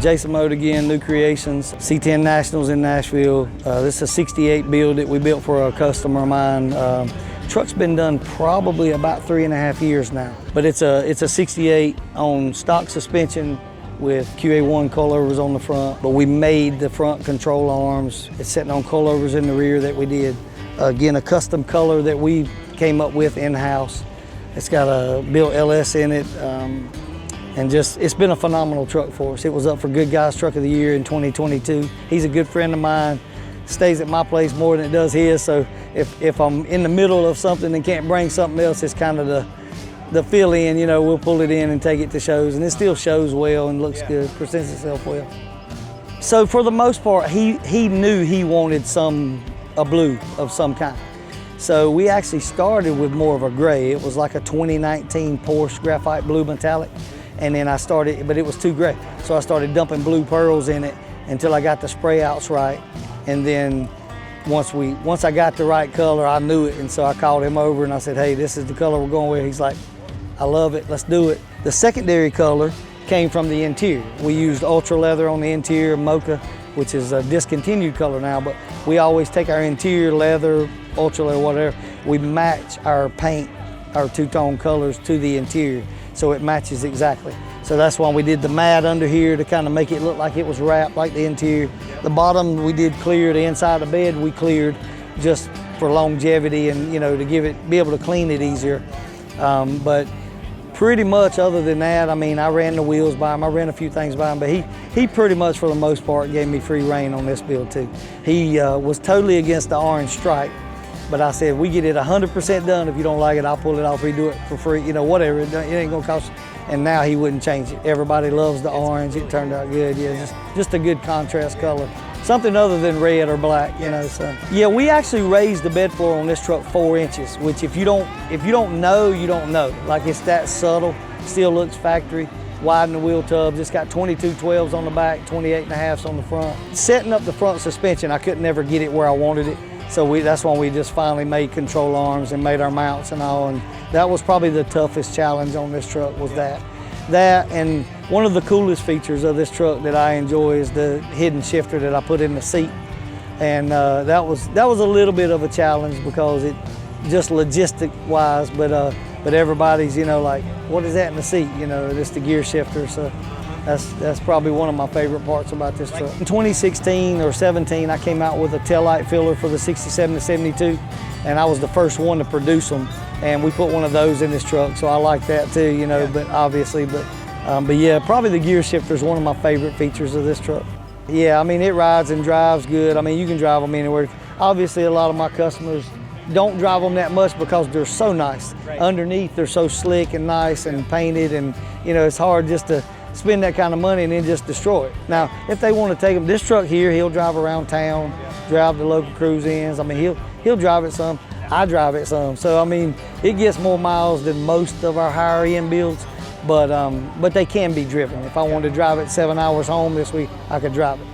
Jason Mode again, New Creations, C10 Nationals in Nashville. This is a 68 build that we built for a customer of mine. Truck's been done probably about 3.5 years now, but it's a 68 on stock suspension with QA1 Coilovers on the front, but we made the front control arms. It's sitting on coilovers in the rear that we did. Again, a custom color that we came up with in-house. It's got a built LS in it. And it's been a phenomenal truck for us. It was up for Good Guys Truck of the Year in 2022. He's a good friend of mine, stays at my place more than it does his, so if I'm in the middle of something and can't bring something else, it's kind of the fill-in, you know, we'll pull it in and take it to shows, and it still shows well and looks good, presents itself well. So for the most part, he knew he wanted a blue of some kind. So we actually started with more of a gray. It was like a 2019 Porsche graphite blue metallic. And then I started, but it was too gray. So I started dumping blue pearls in it until I got the spray outs right. And then once I got the right color, I knew it. And so I called him over and I said, hey, this is the color we're going with. He's like, I love it, let's do it. The secondary color came from the interior. We used ultra leather on the interior, mocha, which is a discontinued color now, but we always take our interior leather, ultra leather, whatever, we match our paint, our two-tone colors to the interior, so it matches exactly. So that's why we did the matte under here to kind of make it look like it was wrapped like the interior. The bottom we did clear, the inside of the bed we cleared just for longevity and, you know, to be able to clean it easier. But pretty much other than that, I mean, I ran the wheels by him, I ran a few things by him, but he pretty much for the most part gave me free rein on this build too. He was totally against the orange stripe, but I said, we get it 100% done. If you don't like it, I'll pull it off, redo it for free, you know, whatever, it ain't gonna cost you. And now he wouldn't change it. Everybody loves the orange, it turned out good, yeah, just a good contrast color. Something other than red or black, you know, so. Yeah, we actually raised the bed floor on this truck 4 inches, which if you don't know, you don't know. Like, it's that subtle, still looks factory. Widen the wheel tubs, it's got 22 12s on the back, 28.5s on the front. Setting up the front suspension, I couldn't never get it where I wanted it. So that's when we just finally made control arms and made our mounts and all. And that was probably the toughest challenge on this truck, was that. That, and one of the coolest features of this truck that I enjoy is the hidden shifter that I put in the seat. And that was a little bit of a challenge because it just logistic wise, but everybody's, you know, like, what is that in the seat? You know, it's the gear shifter. So that's probably one of my favorite parts about this truck. In 2016 or 17, I came out with a taillight filler for the 67 to 72, and I was the first one to produce them. And we put one of those in this truck, so I like that too, you know, but obviously, but yeah, probably the gear shifter is one of my favorite features of this truck. Yeah, I mean, it rides and drives good. I mean, you can drive them anywhere. Obviously, a lot of my customers don't drive them that much because they're so nice. Right. Underneath, they're so slick and nice and painted, and, you know, it's hard just to spend that kind of money and then just destroy it. Now, if they want to take them, this truck here, he'll drive around town, drive the local cruise ins. I mean, he'll drive it some. I drive it some, so I mean, it gets more miles than most of our higher end builds, but they can be driven. If I wanted to drive it 7 hours home this week, I could drive it.